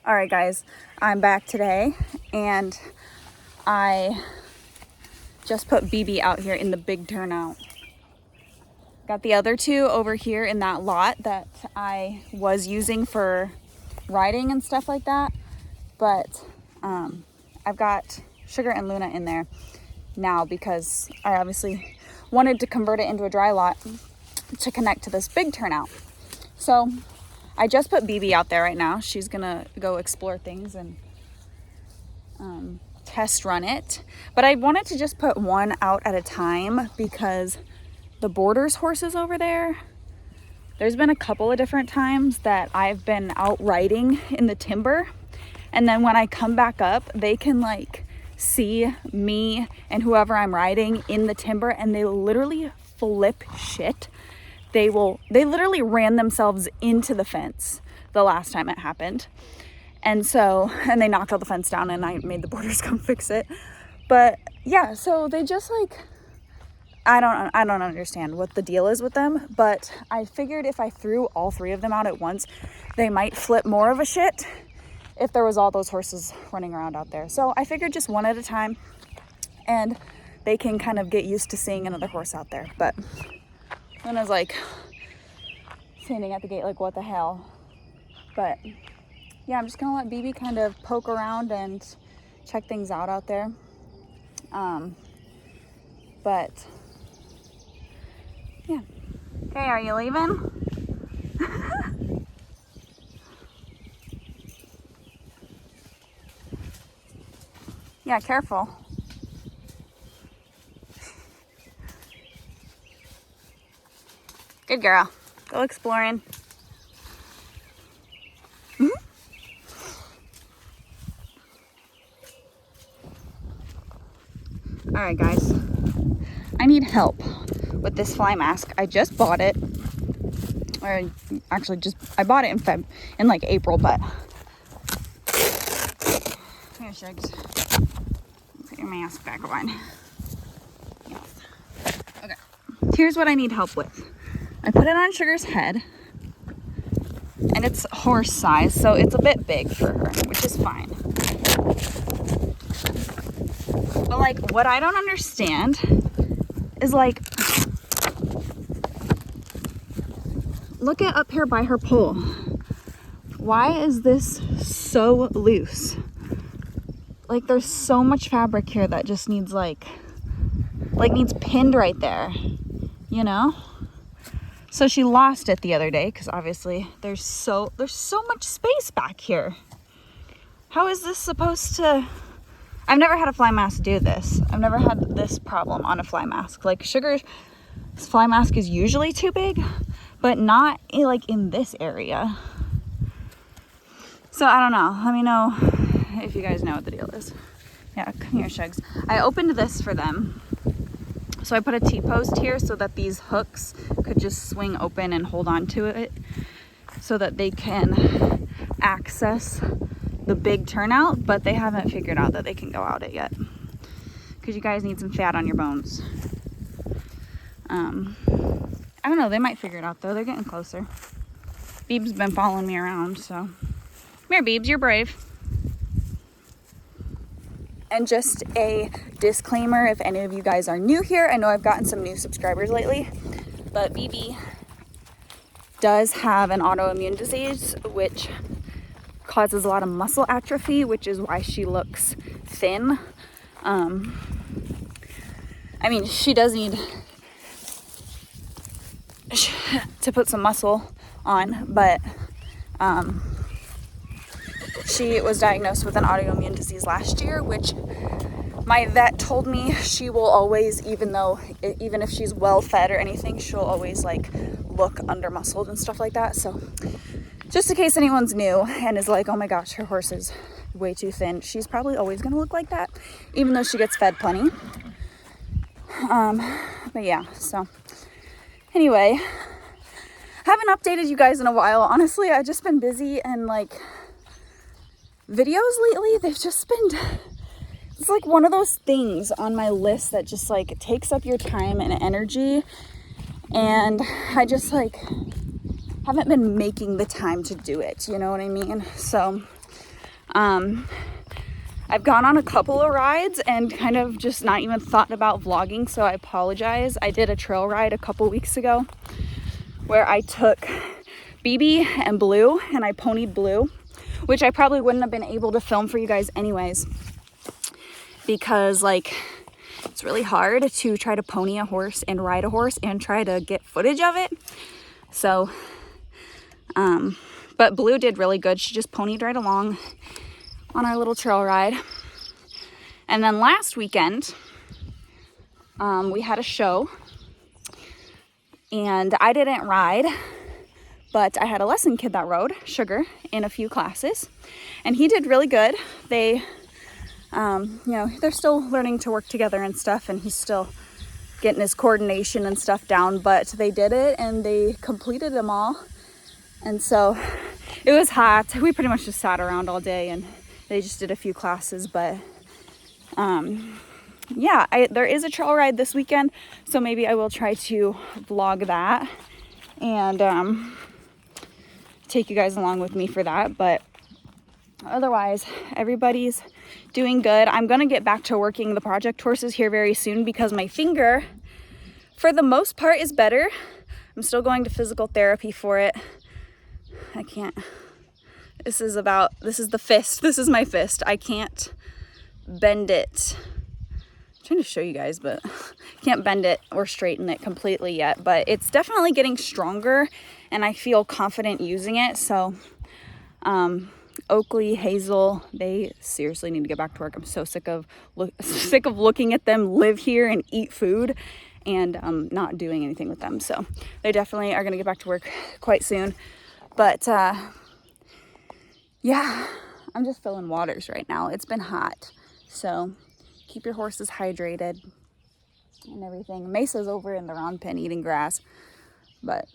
All right, guys, I'm back today, and I just put BB out here in the big turnout. Got the other two over here in that lot that I was using for riding and stuff like that, but I've got Sugar and Luna in there now because I obviously wanted to convert it into a dry lot to connect to this big turnout. So I just put BB out there right now. She's gonna go explore things and test run it. But I wanted to just put one out at a time because the Borders horses over there, there's been a couple of different times that I've been out riding in the timber. And then when I come back up, they can like see me and whoever I'm riding in the timber and they literally flip shit. They literally ran themselves into the fence the last time it happened. And they knocked all the fence down and I made the Borders come fix it. But yeah, so they just like, I don't understand what the deal is with them, but I figured if I threw all three of them out at once, they might flip more of a shit if there was all those horses running around out there. So I figured just one at a time and they can kind of get used to seeing another horse out there. But Luna's like standing at the gate like, what the hell? But yeah, I'm just gonna let BB kind of poke around and check things out there. But yeah. Hey, are you leaving? Yeah, careful. Good girl. Go exploring. All right, guys. I need help with this fly mask. I just bought it. Or actually I bought it in like April, but here, Shugs. Put your mask back on. Yes. Okay. Here's what I need help with. I put it on Sugar's head, and it's horse size, so it's a bit big for her, which is fine. But like, what I don't understand is like, look at up here by her pole. Why is this so loose? Like, there's so much fabric here that just needs needs pinned right there, you know? So she lost it the other day because obviously there's so much space back here. How is this supposed to... I've never had a fly mask do this. I've never had this problem on a fly mask. Like, Sugar's fly mask is usually too big, but not like in this area. So I don't know. Let me know if you guys know what the deal is. Yeah, come here, Shugs. I opened this for them. So I put a T-post here so that these hooks could just swing open and hold on to it so that they can access the big turnout, but they haven't figured out that they can go out it yet because you guys need some fat on your bones. I don't know, they might figure it out though. They're getting closer. Beeb's been following me around, so come here, Beebs, you're brave. And just a disclaimer, if any of you guys are new here, I know I've gotten some new subscribers lately, but BB does have an autoimmune disease which causes a lot of muscle atrophy, which is why she looks thin. I mean, she does need to put some muscle on, but she was diagnosed with an autoimmune disease last year, which my vet told me she will always, even if she's well fed or anything, she'll always like look under muscled and stuff like that. So just in case anyone's new and is like, oh my gosh, her horse is way too thin, she's probably always gonna look like that, even though she gets fed plenty. But yeah, so anyway, haven't updated you guys in a while. Honestly, I've just been busy, and like videos lately, they've just been, it's like one of those things on my list that just like takes up your time and energy, and I just like haven't been making the time to do it, you know what I mean? So I've gone on a couple of rides and kind of just not even thought about vlogging, so I apologize. I did a trail ride a couple weeks ago where I took BB and Blue and I ponied Blue, which I probably wouldn't have been able to film for you guys anyways, because like it's really hard to try to pony a horse and ride a horse and try to get footage of it. So but Blue did really good. She just ponied right along on our little trail ride. And then last weekend we had a show and I didn't ride, but I had a lesson kid that rode, Sugar, in a few classes, and he did really good. They you know, they're still learning to work together and stuff, and he's still getting his coordination and stuff down, but they did it and they completed them all. And so it was hot. We pretty much just sat around all day and they just did a few classes, but yeah, there is a trail ride this weekend, so maybe I will try to vlog that and take you guys along with me for that. But otherwise, everybody's doing good. I'm gonna get back to working the project horses here very soon because my finger, for the most part, is better. I'm still going to physical therapy for it. I can't, this is the fist. This is my fist. I can't bend it. I'm trying to show you guys, but can't bend it or straighten it completely yet, but it's definitely getting stronger and I feel confident using it. So Oakley, Hazel, they seriously need to get back to work. I'm so sick of looking at them live here and eat food and not doing anything with them. So they definitely are going to get back to work quite soon. But yeah, I'm just filling waters right now. It's been hot, so keep your horses hydrated and everything. Mesa's over in the round pen eating grass, but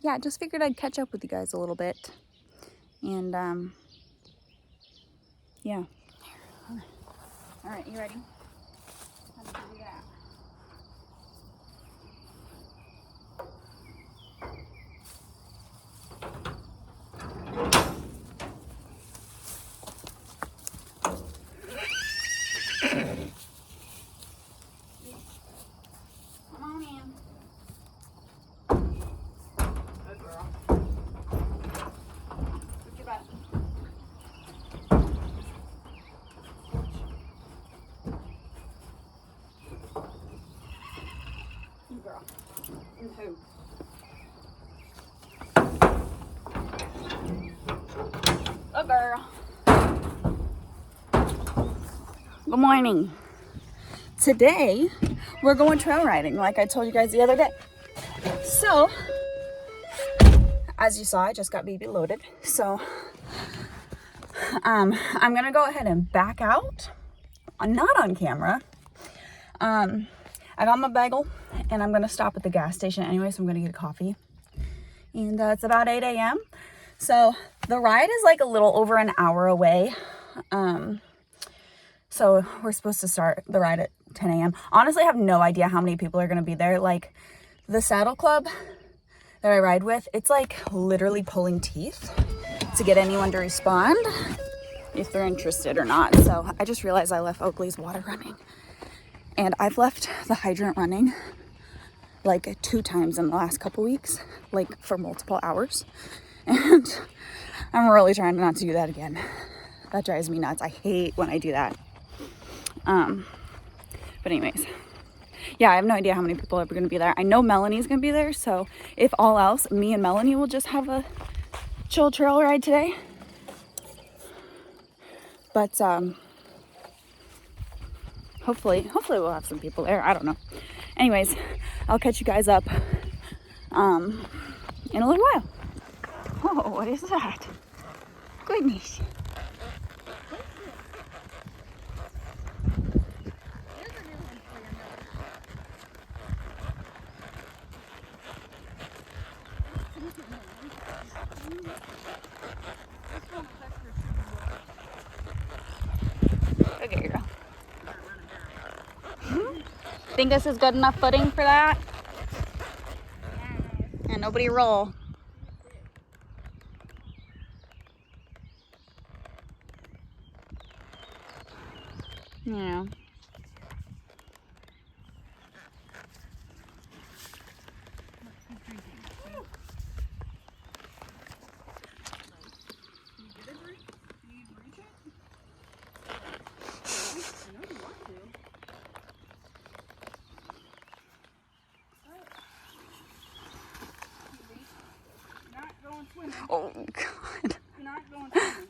yeah, just figured I'd catch up with you guys a little bit. And yeah. All right, you ready? How did you do that? Come on in. Good girl. Put your butt. Good girl. And who? Good girl. Good morning. Today we're going trail riding like I told you guys the other day. So as you saw, I just got BB loaded, so I'm gonna go ahead and back out. I'm not on camera. I got my bagel and I'm gonna stop at the gas station anyway, so I'm gonna get a coffee. And it's about 8 a.m. So the ride is like a little over an hour away. So we're supposed to start the ride at 10 a.m. Honestly, I have no idea how many people are going to be there. Like the saddle club that I ride with, it's like literally pulling teeth to get anyone to respond if they're interested or not. So I just realized I left Oakley's water running, and I've left the hydrant running like 2 times in the last couple weeks, like for multiple hours. And I'm really trying not to do that again. That drives me nuts. I hate when I do that. But anyways, yeah, I have no idea how many people are going to be there. I know Melanie's going to be there, so if all else, me and Melanie will just have a chill trail ride today. But hopefully we'll have some people there. I don't know. Anyways, I'll catch you guys up in a little while. Oh, what is that? Goodness. Okay, girl. Think this is good enough footing for that? And nobody roll. Yeah. Oh God. You're not going swimming.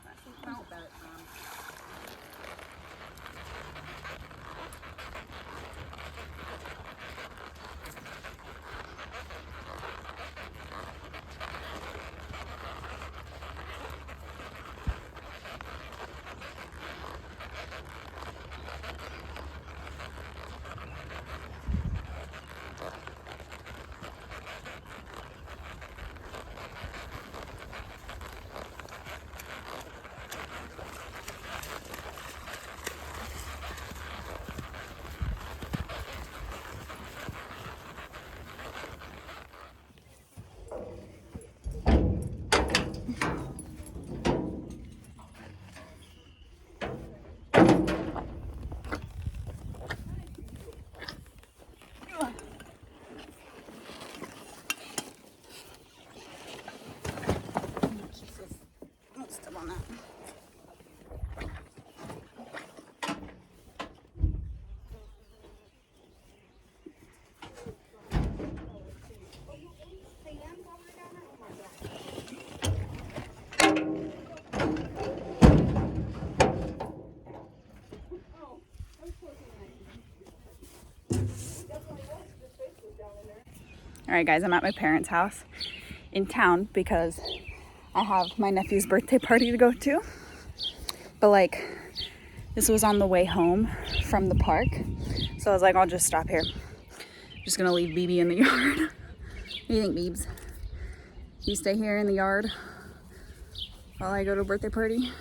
That's what felt about it, Mom. Still on that. All right, guys, I'm at my parents' house in town because I have my nephew's birthday party to go to. But like, this was on the way home from the park. So I was like, I'll just stop here. I'm just gonna leave BB in the yard. What do you think, Beebs? You stay here in the yard while I go to a birthday party?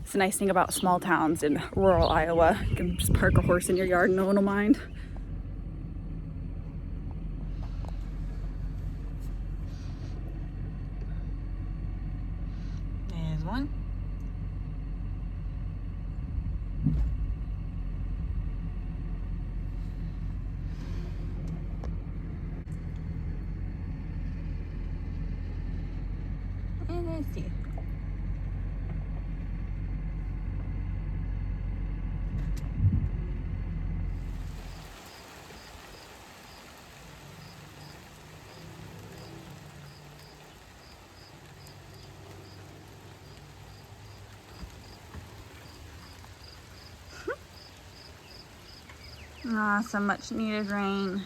It's the nice thing about small towns in rural Iowa. You can just park a horse in your yard and no one will mind. There's one. And there's two. Ah, some much needed rain.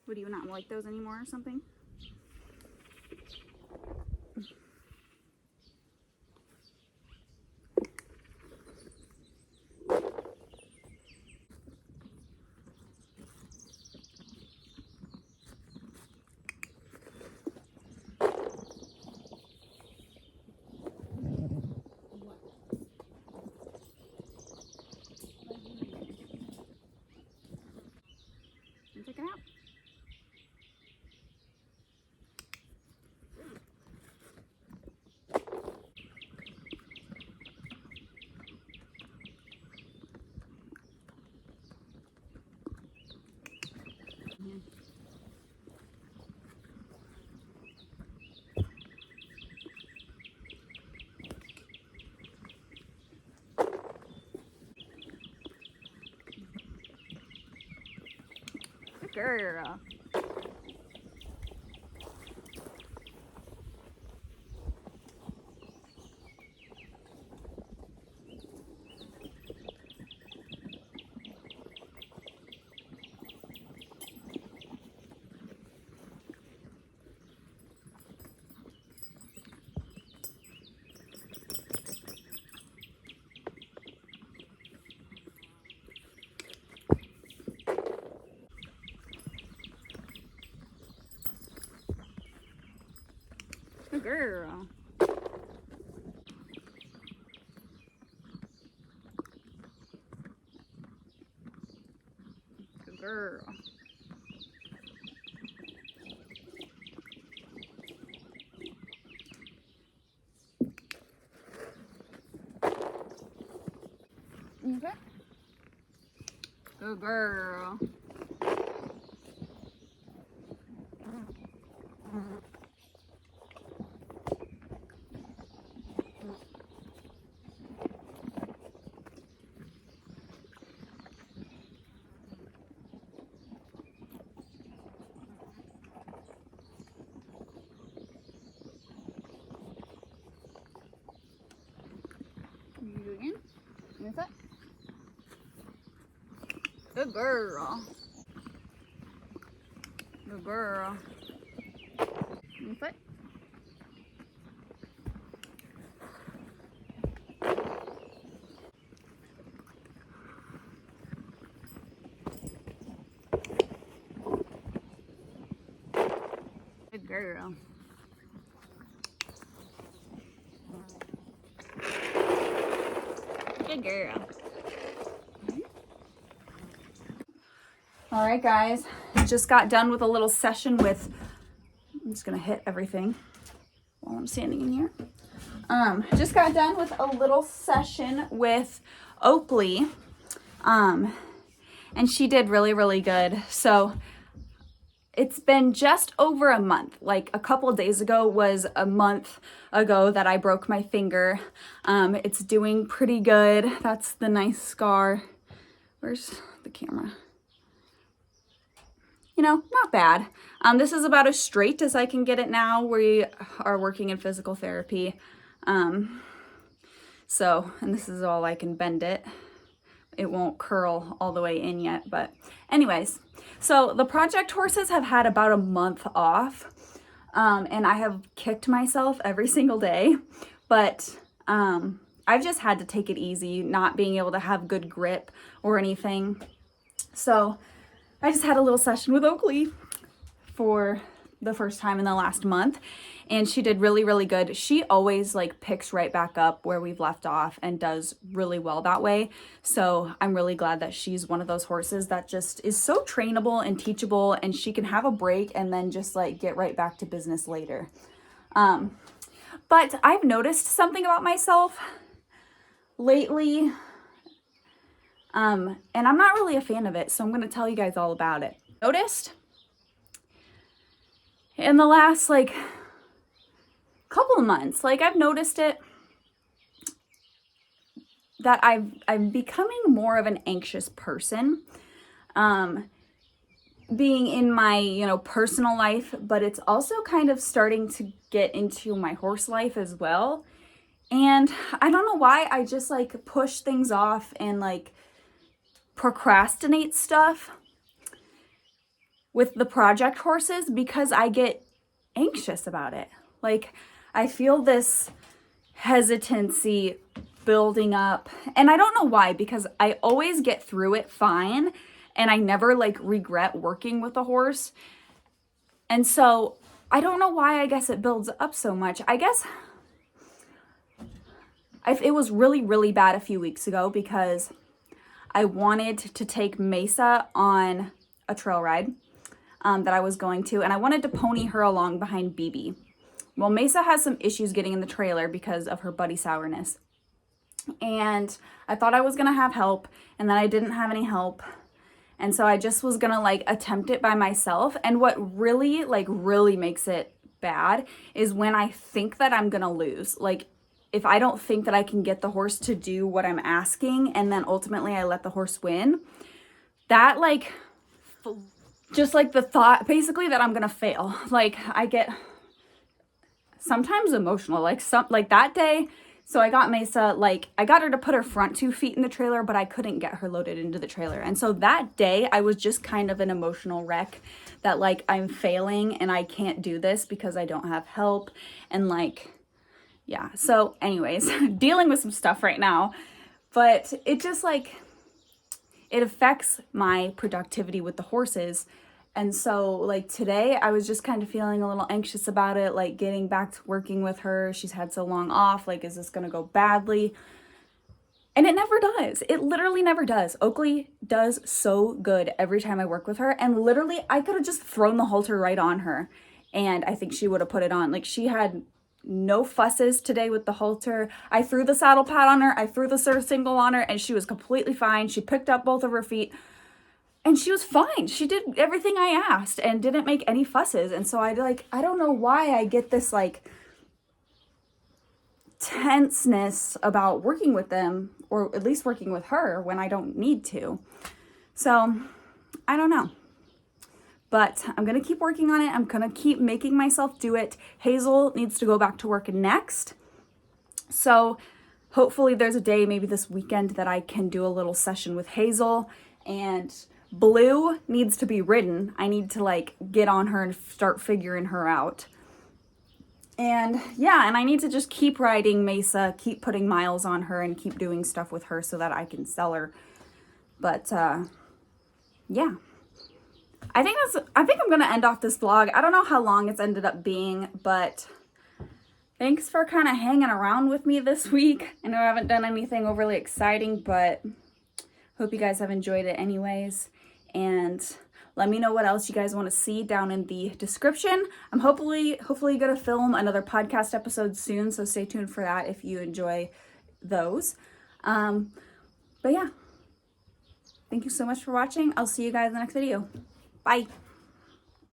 What, do you not like those anymore or something? Check it out. Good girl. Good girl. Good girl. Okay. Good girl. You do it again. Your foot. Good girl. Good girl. Your foot. Good girl. Good girl. All right, guys. Just got done with a little session with, I'm just gonna hit everything while I'm standing in here. Just got done with a little session with Oakley. And she did really, really good. So it's been just over a month. Like a couple of days ago was a month ago that I broke my finger. It's doing pretty good. That's the nice scar. Where's the camera? You know, not bad. This is about as straight as I can get it now. We are working in physical therapy. And this is all I can bend it. It won't curl all the way in yet, but anyways. So the project horses have had about a month off, and I have kicked myself every single day, but I've just had to take it easy, not being able to have good grip or anything. So I just had a little session with Oakley for the first time in the last month, and she did really, really good. She always like picks right back up where we've left off and does really well that way. So I'm really glad that she's one of those horses that just is so trainable and teachable, and she can have a break and then just like get right back to business later. But I've noticed something about myself lately, and I'm not really a fan of it, so I'm going to tell you guys all about it. Noticed in the last like couple of months, like I've noticed it, that I'm becoming more of an anxious person, being in my, you know, personal life, but it's also kind of starting to get into my horse life as well. And I don't know why I just like push things off and like procrastinate stuff with the project horses because I get anxious about it. Like I feel this hesitancy building up, and I don't know why, because I always get through it fine and I never like regret working with a horse. And so I don't know why, I guess it builds up so much. I guess it was really, really bad a few weeks ago because I wanted to take Mesa on a trail ride that I was going to, and I wanted to pony her along behind BB. Well, Mesa has some issues getting in the trailer because of her buddy sourness. And I thought I was going to have help, and then I didn't have any help. And so I just was going to like attempt it by myself. And what really makes it bad is when I think that I'm going to lose. Like if I don't think that I can get the horse to do what I'm asking, and then ultimately I let the horse win, that like just like the thought basically that I'm going to fail. Like I get sometimes emotional, like that day. So I got Mesa, like I got her to put her front 2 feet in the trailer, but I couldn't get her loaded into the trailer. And so that day I was just kind of an emotional wreck that like I'm failing and I can't do this because I don't have help. And like, yeah. So anyways, dealing with some stuff right now, but it just like, it affects my productivity with the horses. And so like today I was just kind of feeling a little anxious about it, like getting back to working with her. She's had so long off. Like, is this going to go badly? And it never does. It literally never does. Oakley does so good every time I work with her. And literally I could have just thrown the halter right on her, and I think she would have put it on. Like she had no fusses today with the halter. I threw the saddle pad on her, I threw the surf single on her, and she was completely fine. She picked up both of her feet and she was fine. She did everything I asked and didn't make any fusses. And so I don't know why I get this like tenseness about working with them, or at least working with her when I don't need to. So I don't know. But I'm going to keep working on it. I'm going to keep making myself do it. Hazel needs to go back to work next. So hopefully there's a day, maybe this weekend, that I can do a little session with Hazel. And Blue needs to be ridden. I need to like get on her and start figuring her out. And yeah, and I need to just keep riding Mesa, keep putting miles on her, and keep doing stuff with her so that I can sell her. But yeah. I think I'm going to end off this vlog. I don't know how long it's ended up being, but thanks for kind of hanging around with me this week. I know I haven't done anything overly exciting, but hope you guys have enjoyed it anyways. And let me know what else you guys want to see down in the description. I'm hopefully going to film another podcast episode soon, so stay tuned for that if you enjoy those. But yeah, thank you so much for watching. I'll see you guys in the next video. Bye.